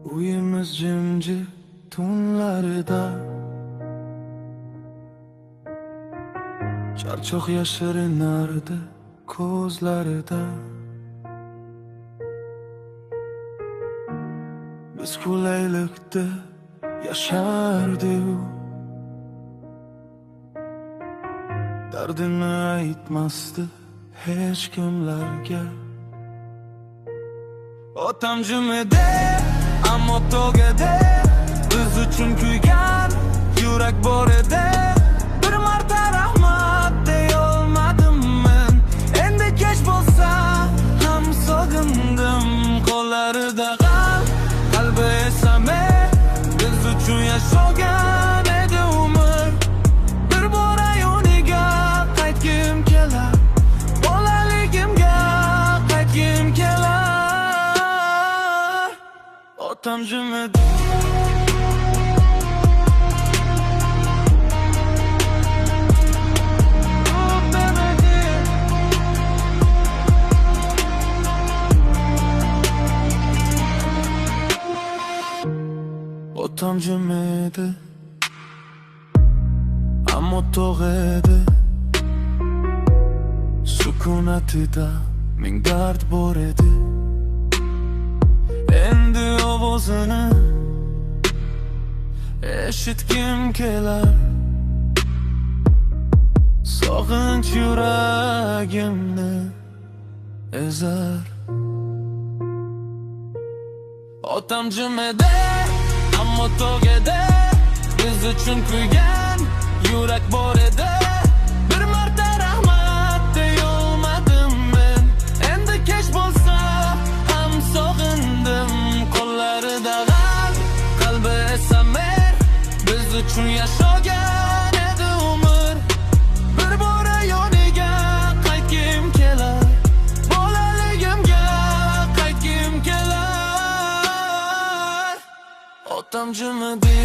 Uyimiz jimjit tunlarida, charchoq yashirinardi ko'zlarida. Biz qulaylikda yashardik, dardini aytmasdi hech kimlarga. Otam jim edi, ammo tog'da biz uchun kuygan yurak bor edi. Bir marta rahmat deyolmadim men, endi kech bo'lsa ham sog'indim. Qo'llarida g'am, qalbi esa men, biz uchun yashagan edi umr. Bir bora yoniga qaytgim kelar, bolaligimga qaytgim kelar. Otam jim edi, otam jim edi, ammo tog' edi. Sukunatida ming dard bor edi. Endi ovozini eshitgim kelar, sog'inch yuragimni ezar. Otam jim edi, ammo tog' edi, biz uchun kuygan yurak bor edi. Bir marta rahmat deyolmadim men, endi kech bo'lsa ham sog'indim. Qo'llarida g'am, qalbi esa men, biz uchun yashagan edi umr. Bir bora yoniga qaytgim kelar, bolaligimga qaytgim kelar. Otam jim edi.